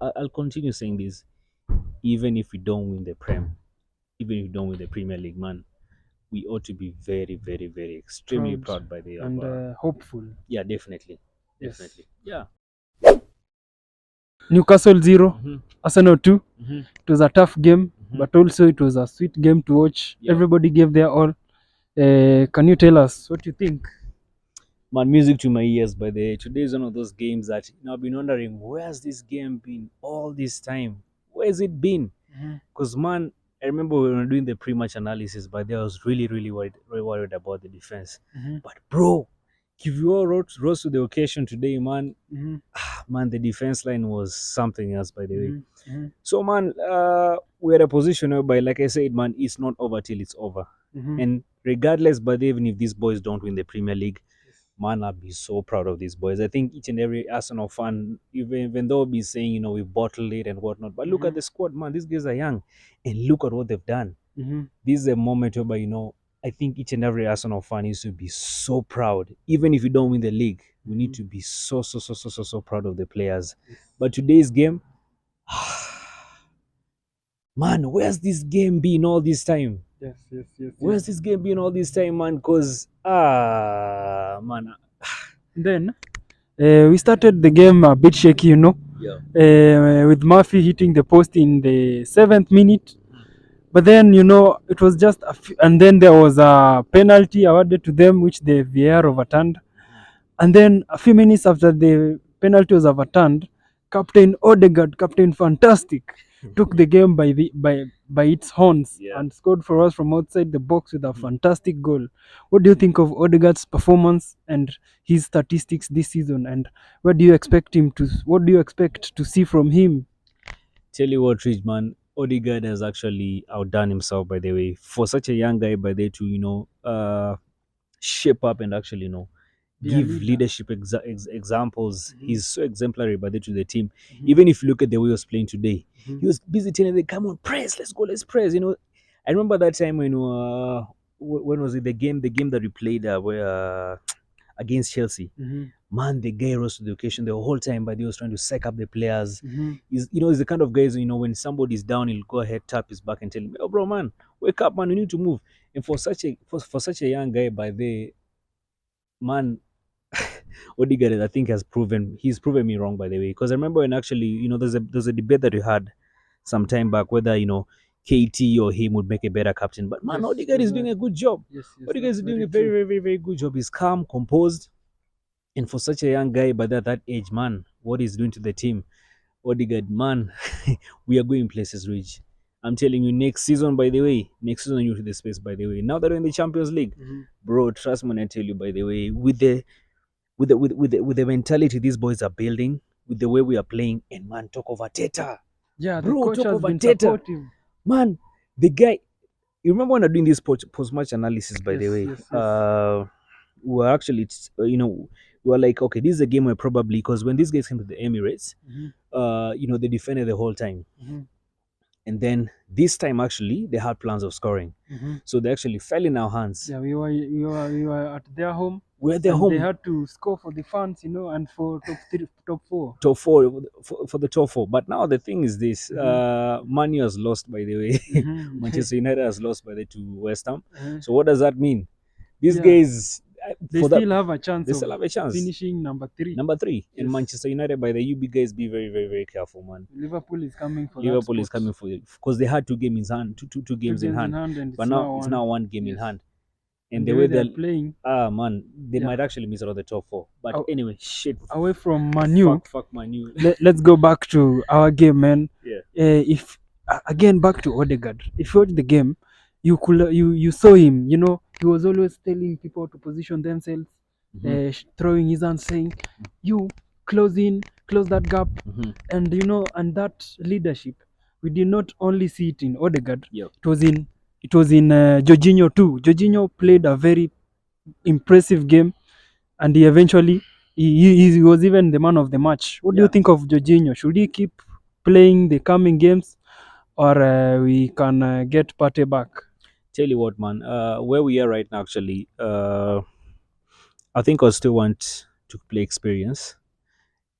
I'll continue saying this. Even if we don't win the even if we don't win the Premier League, man, we ought to be very, very, very extremely Proud proud by the of and hopeful. yeah, definitely, Yes. definitely, yeah. Newcastle 0, Mm-hmm, Arsenal 2. mm-hmm, It was a tough game, mm-hmm. but also it was a sweet game to watch. Yeah, Everybody gave their all. Can you tell us what you think? man, music to my ears. By the way, today is one of those games that I've been wondering where's this game been all this time? Where's it been? Mhm. Because man, I remember when we were doing the pre-match analysis, but I was really, really worried about the defense. Mhm. But bro, if you all rose to the occasion today, man, Mhm. man, the defense line was something else, by the way. Mhm. Mhm. So, man, we're at a position whereby, like I said, man, it's not over till it's over. Mhm. And regardless, but even if these boys don't win the Premier League, man, I'll be so proud of these boys. I think each and every Arsenal fan, even though be saying, we bottled it and whatnot, but look at Mhm. the squad, man. These guys are young, and look at what they've done. Mhm. This is a moment whereby, I think each and every Arsenal fan needs to be so proud. Even if you don't win the league, we need Mhm. to be so proud of the players. Yes. But today's game, man, where's this game been all this time? Yes. Yes. Yes. Where's Yes. this game been all this time, man? Because, man, Then we started the game a bit shaky, yeah. with Murphy hitting the post in the 7th minute. But then, it was just and then there was a penalty awarded to them, which the VAR overturned. And then a few minutes after the penalty was overturned, Captain Odegaard, Captain Fantastic, took the game by its horns Yeah. and scored for us from outside the box with a fantastic goal. What do you think of Odegaard's performance and his statistics this season? And what do you expect him to? What do you expect to see from him? Tell you what, Rich, man, Odegaard has actually outdone himself, by the way. For such a young guy, by the way, to, shape up and actually, Be a give leader. leadership examples. Mhm. He's so exemplary by the to the team. Mhm. Even if you look at the way he was playing today, Mhm. he was busy telling them, "Come on, press, let's go, let's press." I remember that time when when was it the game that we played where against Chelsea. Mhm. Man, the guy rose to the occasion the whole time, but he was trying to psych up the players. Mhm. He's the kind of guys, when somebody's down, he'll go ahead, tap his back and tell him, "Oh, bro, man, wake up, man, you need to move." And for such a young guy, by the man, Odegaard, I think he's proven me wrong, by the way. Because I remember when actually, there's a debate that we had some time back whether KT or him would make a better captain. But man, Yes, Odegaard is doing a good job. yes, yes, Odegaard that's is doing very a very, true. very, very, very good job. He's calm, composed, and for such a young guy, by that age, man, what he's doing to the team, Odegaard, man, we are going places, Rich. I'm telling you, next season, by the way, next season you're to the space, by the way. Now that we're in the Champions League, Mhm. bro, trust me when I tell you, by the way, with the mentality these boys are building, with the way we are playing, and man, talk of Teta, Yeah, the bro, coach talk has of been Teta, supportive. man, the guy. You remember when I'm doing this post-match analysis, by the Yes, way, yes, yes. we were actually, we were like, okay, this is a game where probably because when these guys came to the Emirates, Mhm. they defended the whole time. Mhm. And then this time, actually, they had plans of scoring. Mhm. So they actually fell in our hands. Yeah, we were at their home, We're at their and they home, had to score for the fans, and for top three, top four. top four, for the top four. But now the thing is this: Mhm. Man U has lost, by the way. Mhm. Manchester United has lost by the to West Ham. Uh-huh. So what does that mean? These Yeah, guys, they for that, still have a chance they of still have a chance. finishing number three. Number three, and Yes, Manchester United, by the UB guys, be very, very, very careful, man. Liverpool is coming for that Liverpool is spot. coming for it because they had two games in hand, two Two games in games in hand, hand, and but it's now now it's on. now one game in Yes, hand. And and the the way way they are they're playing, man, they yeah, might actually miss out of the top four. But anyway, shit, away from Manu. fuck Man U. Let's go back to our game, man. Yeah. If again back to Odegaard, if you watch the game, you saw him. He was always telling people to position themselves, Mm-hmm. throwing his hand, saying, "You close in, close that gap," Mm-hmm. and that leadership. We did not only see it in Odegaard. Yep. It was in Jorginho too. Jorginho played a very impressive game, and he eventually he was even the man of the match. What do you Yeah. think of Jorginho? Should he keep playing the coming games, or we can get Pate back? Tell you what, man. Where we are right now, actually, I think I still want to play experience.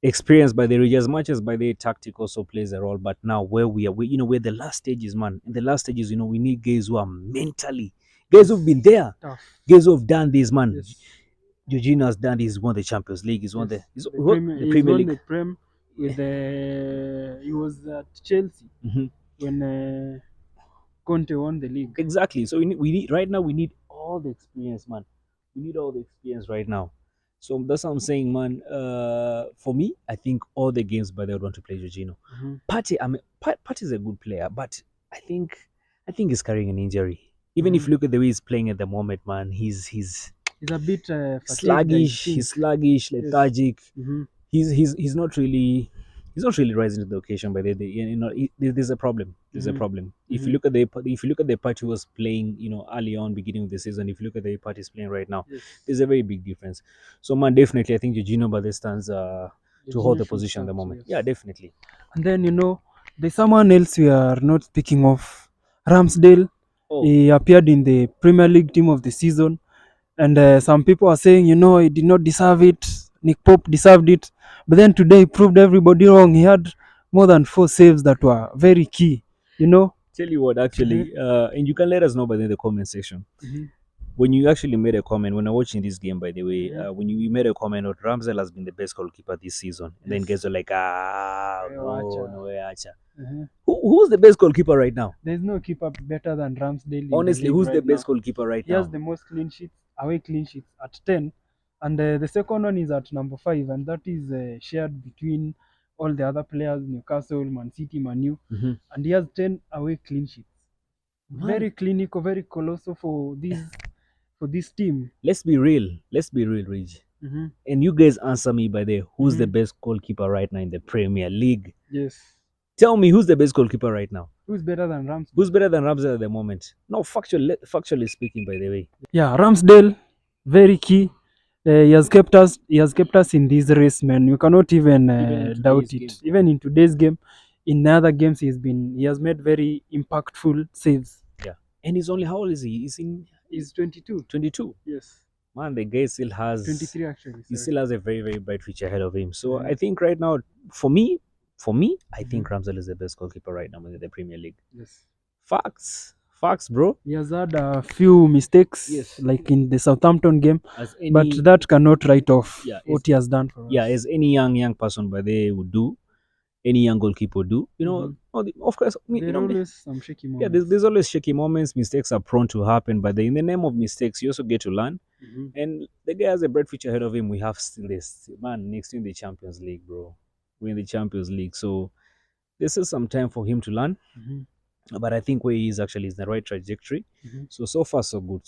experience by the region as much as by the tactic also plays a role. But now where we are, we're the last stages, man. In the last stages, we need guys who are mentally guys who've been there, Tough. guys who've done this, man. Yes. Jorginho has done this. He's won the Champions League. He's won Yes. the Premier He's won League. the Prem with the. He was at Chelsea Mhm. when Conte won the league. Exactly. So we need right now. We need all the experience, man. We need all the experience right now. So that's what I'm saying, man. For me, I think all the games, but they want to play Jorginho. Partey, Partey is a good player, but I think he's carrying an injury. Even if you look at the way he's playing at the moment, man, he's a bit sluggish. He's sluggish, lethargic. Mhm. He's not really rising to the occasion. But there's a problem. There's a problem. If you look at the part he was playing, early on, beginning of the season. If you look at the part he's playing right now, there's a very big difference. So, man, definitely, I think Jorginho by the stands to hold the position at the moment. Yes. Yeah, definitely. And then there's someone else we are not speaking of, Ramsdale. Oh, He appeared in the Premier League team of the season, and some people are saying he did not deserve it. Nick Pope deserved it, but then today he proved everybody wrong. He had more than 4 saves that were very key. tell you what, actually, and you can let us know by the comment section. When you actually made a comment, when I'm watching this game, by the way, when you made a comment, Ramsdale has been the best goalkeeper this season. And then guys are like, acha. Who's the best goalkeeper right now? There's no keeper better than Ramsdale. Honestly, who's the best goalkeeper right He now? has the most clean sheets, away clean sheets at 10. And the second one is at number 5. And that is shared between all the other players, Newcastle, Man City, Man U. And he has 10 away clean sheets. Very clinical, very colossal for this team. Let's be real, Rich. And you guys answer me by the who's the best goalkeeper right now in the Premier League? Yes. Tell me who's the best goalkeeper right now? Who's better than Ramsdale? Who's better than Ramsdale at the moment? No, factually speaking, by the way. Yeah, Ramsdale, very key. He has kept us in this race, man. You cannot even doubt it. Even in today's game, in other games he has made very impactful saves. Yeah. And he's only, how old is he? He's 22. 22. Yes. Man, the guy still has 23 actually. He still has a very, very bright future ahead of him. So I think right now, for me, I think Ramsdale is the best goalkeeper right now in the Premier League. Yes. Facts, bro. He has had a few mistakes, like in the Southampton game, but that cannot write off what he has done for us. Yeah, as any young person by they would do, any young goalkeeper would do. Of course, there are always some shaky moments. Yeah, there's always shaky moments. Mistakes are prone to happen, but in the name of mistakes, you also get to learn. And the guy has a bright future ahead of him. We have still this man next in the Champions League, bro. We're in the Champions League, so this is some time for him to learn. But I think where he is actually is the right trajectory. So far so good.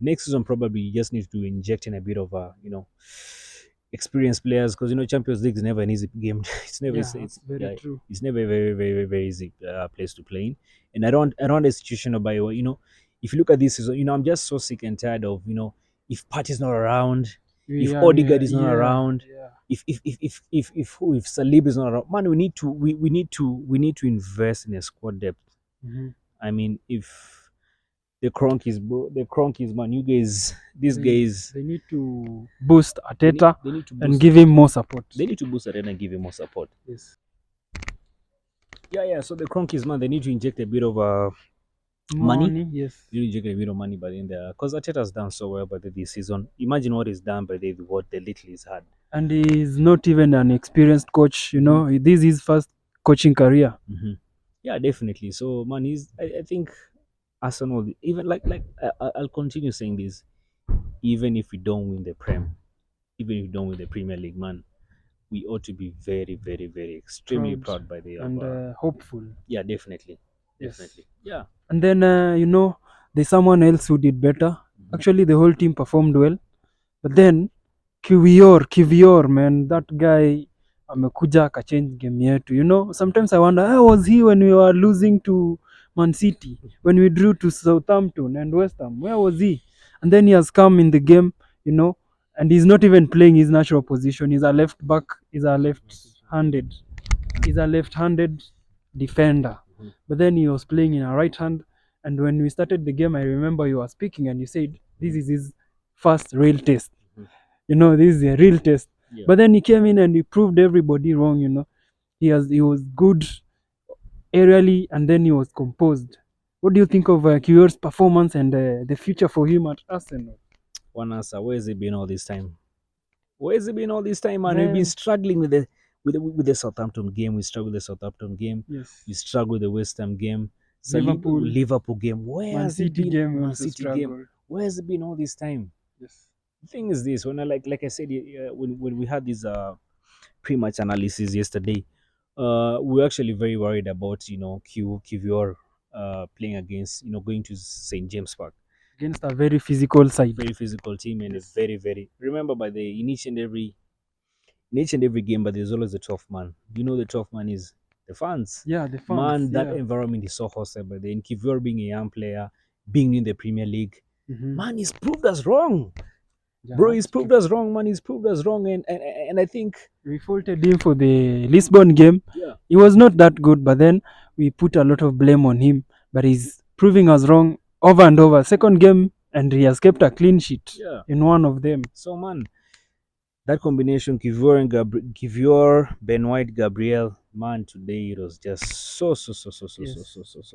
Next season probably you just need to inject in a bit of experienced players, because Champions League is never an easy game. It's never very true. It's never a very, very, very, very easy place to play in. And I don't want a situation whereby if you look at this season, I'm just so sick and tired of if Partey's not around, if Odegaard is not around, if Salib is not around, man, we need to invest in a squad depth. I mean, if the Cronkies, bro, man, you guys, these guys, they need to boost Arteta and give him more support. They need to boost Arteta and give him more support. Yes. Yeah. So the Cronkies, man, they need to inject a bit of money. Yes. You need to inject a bit of money, but in there, because Arteta's done so well by this season. Imagine what he's done by what the little he's had. And he's not even an experienced coach. This is his first coaching career. Yeah, definitely. So, man, I think Arsenal, even like I'll continue saying this, even if we don't win the Premier League, man, we ought to be very, very, very extremely proud by and hopeful. Yeah, definitely. Yeah. And then there's someone else who did better. Actually, the whole team performed well, but then Kivior, man, that guy amekuja akachange game yetu. Sometimes I wonder, how was he when we were losing to Man City, when we drew to Southampton and West Ham? Where was he? And then he has come in the game, and he's not even playing his natural position. He's a left back. He's a left-handed defender. But then he was playing in a right hand. And when we started the game, I remember you were speaking and you said this is his first real test. this is a real test. Yeah. But then he came in and he proved everybody wrong. He was good aerially, and then he was composed. What do you think of Kiwior's performance and the future for him at Arsenal? One answer. Where has he been all this time? Where has he been all this time, man? We've been Man, struggling with the Southampton game. We struggle with the Southampton game. yes. We struggle with the West Ham game. Liverpool, Liverpool game. Where Man has it City been? game Man also City game. struggled. Where has it been all this time? Yes. The thing is this: when like I said, when we had this pre-match analysis yesterday, we were actually very worried about QVR playing against going to St James Park, Against a very physical side. very physical team, and Yes. a very remember by the in each and every game, but there's always the 12th man. You know the 12th man is the fans. Yeah, the fans. Man, that yeah. environment is so hostile. But then Kivior being a young player, being in the Premier League, Mhm. man, he's proved us wrong. Yeah, Bro, that's he's proved true. us wrong, man. He's proved us wrong, and I think We faulted him for the Lisbon game. yeah, He was not that good, but then we put a lot of blame on him. But he's proving us wrong over and over. Second game, and he has kept a clean sheet yeah. in one of them. So man, that combination, Kivior, Ben White, Gabriel, man, today it was just Yes.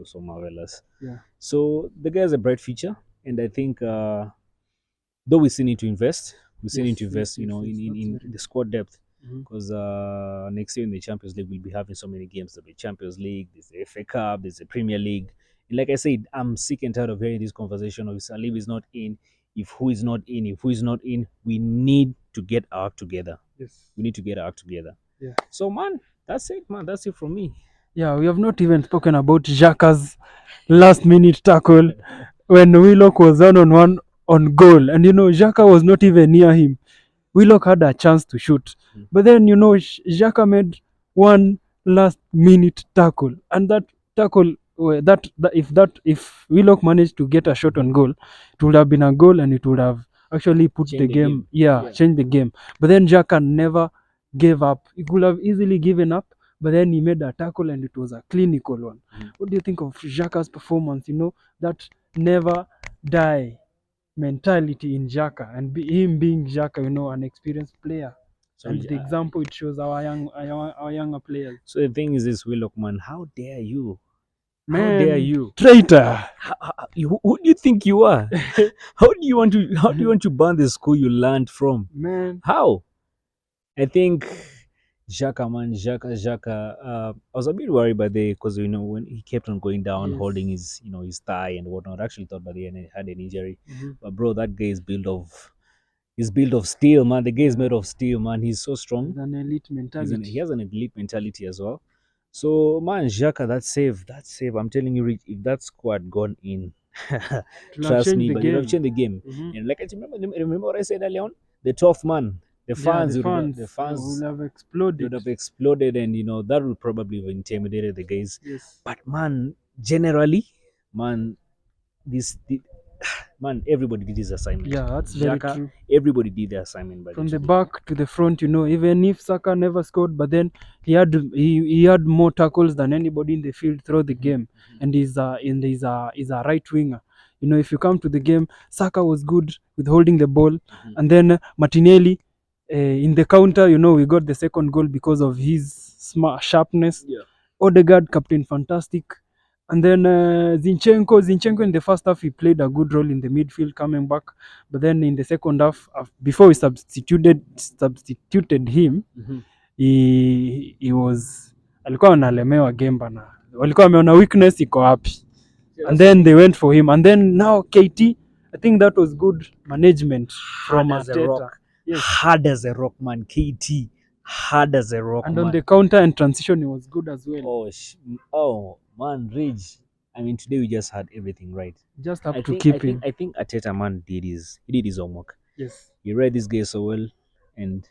so marvelous. Yeah. So the guy has a bright future, and I think though we still need to invest, Yes, in yes, yes, in that's the squad depth, Mhm. because next year in the Champions League we'll be having so many games. There'll be Champions League, there's the FA Cup, there's the Premier League. And like I said, I'm sick and tired of hearing this conversation of if Salib is not in, if who is not in, if who is not in. We need to get our act together. Yes. We need to get our act together. Yeah. So man, that's it, man. That's it from me. Yeah, we have not even spoken about Xhaka's last minute tackle when Willock was on one on goal. And Xhaka was not even near him. Willock had a chance to shoot. Mm. But then, Xhaka made one last minute tackle. And that tackle, if Willock managed to get a shot on goal, it would have been a goal and it would have actually put Change the the game, game. yeah, Yeah. change the game. But then Xhaka never gave up. He could have easily given up, but then he made a tackle and it was a clinical one. Mm. What do you think of Xhaka's performance? That never die mentality in Xhaka, and him being Xhaka, an experienced player. So And the example it shows our younger players. so the thing is this, Willock, man, how dare you? How Man, dare you? traitor. Who do you think you are? How do you want to burn the school you learned from? Man, How? I think Xhaka, man, Xhaka. I was a bit worried by the because when he kept on going down, Yes. holding his thigh and whatnot. I actually thought by the end he had an injury. Mhm. But bro, that guy is built of steel, man. The guy is Yeah. made of steel, man. He's so strong. He's an elite mentality. He has an elite mentality as well. So man, Xhaka, that save. I'm telling you, Rich, if that squad gone in, To have trust changed me, the but you have game. changed the game. Mhm. And like I remember what I said earlier on, the 12th man, the fans, the the fans fans will have would exploded. have exploded, and that would probably have intimidated the guys. Yes. But man, generally, man, man, everybody did his assignment. Yeah, that's very Xhaka, true. everybody did their assignment by From the today. back to the front, even if Saka never scored, but then he had more tackles than anybody in the field throughout the game, and he's a right winger. If you come to the game, Saka was good with holding the ball, and then Martinelli in the counter. We got the second goal because of his smart sharpness. Yeah. Odegaard, captain, fantastic. And then Zinchenko in the first half, he played a good role in the midfield coming back. But then in the second half, before we substituted him, he was alikuwa analemewa game bana. Walikuwa wameona weakness iko wapi. And then they went for him. And then now KT, I think that was good management from Hard as a Arteta. rock. Yes. Hard as a rock, man. KT, hard as a rock, And man. on the counter and transition, he was good as well. Oh man, Rage. I mean, today we just had everything right. Just have I to think, keep him. I think Arteta, man, did his homework. Yes. He read this guy so well and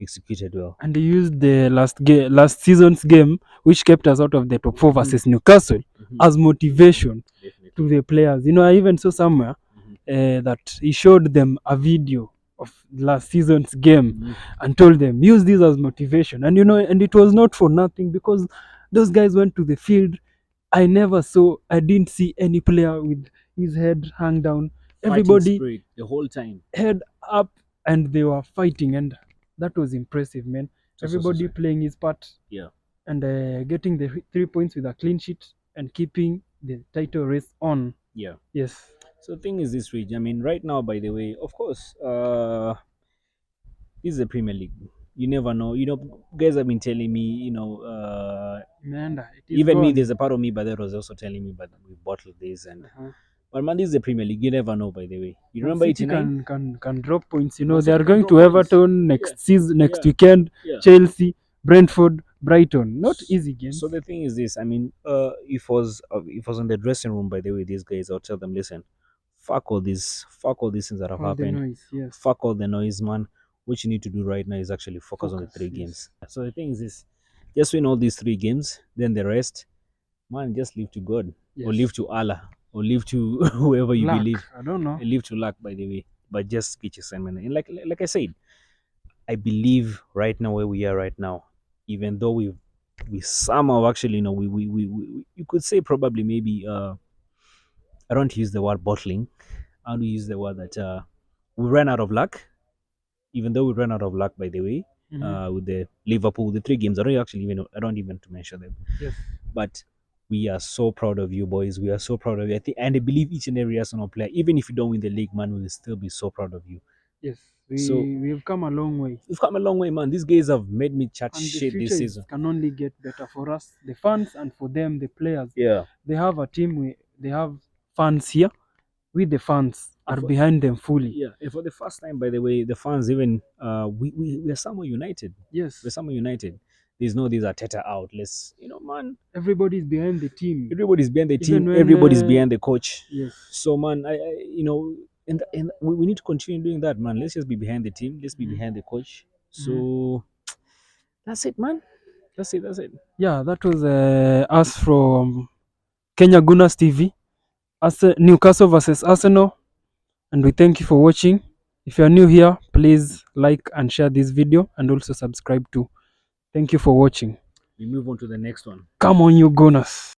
executed well. And he used the last season's game, which kept us out of the top four versus Newcastle, as motivation Definitely. to the players. I even saw somewhere that he showed them a video of last season's game and told them, use this as motivation. And and it was not for nothing, because those guys went to the field. I didn't see any player with his head hung down. Fighting Everybody spirit the whole time. head up. and they were fighting, and that was impressive, man. Everybody playing his part. Yeah. And getting the 3 points with a clean sheet and keeping the title race on. Yeah. Yes. So the thing is this, Rich. I mean, right now, by the way, of course, this is the Premier League. You never know. Guys have been telling me, Amanda, it is even me, gone. there's a part of me, but that was also telling me, but we bottled this and. Uh-huh. But man, this is the Premier League. You never know, by the way. You Man remember City 89? can drop points. You know, Man they City are can going drop to points. Everton next Yeah. season, next Yeah. weekend. Yeah. Chelsea, Brentford, Brighton. Not easy games. So the thing is this. I mean, if was in the dressing room, by the way, these guys, I'll tell them, listen, fuck all these things that have All the happened. noise, yes. Fuck all the noise, man. What you need to do right now is actually focus on the 3 yes. games. So the thing is this, just win all these 3 games, then the rest, man, just leave to God, or Yes. leave to Allah, or leave to whoever you Luck. believe. I don't know. Leave to luck, by the way. But just get your assignment. And like I said, I believe right now where we are right now, even though we somehow actually, we you could say probably maybe I don't use the word bottling. I want to use the word that we ran out of luck. Even though we ran out of luck, by the way, with the Liverpool, the 3 games, I don't even to mention them. Yes. But we are so proud of you, boys. We are so proud of you. And I believe each and every Arsenal player, even if you don't win the league, man, we will still be so proud of you. Yes. So We've come a long way. we've come a long way, man. These guys have made me chat And the shit this future season. can only get better for us, the fans, and for them, the players. Yeah. They have a team. They have fans here. We, the fans, are behind them fully. Yeah. And for the first time, by the way, the fans even we are somewhat united. Yes. We're somewhat united. There's no these Arteta out. Man. Everybody's behind the team. Everybody's behind the Even team. when, Everybody's behind the coach. Yes. So man, and we need to continue doing that, man. Let's just be behind the team. Let's be behind the coach. So that's it, man. That's it. Yeah, that was us from Kenya Gunners TV. Newcastle versus Arsenal. And we thank you for watching. If you are new here, please like and share this video and also subscribe too. Thank you for watching. We move on to the next one. Come on, you Gunners.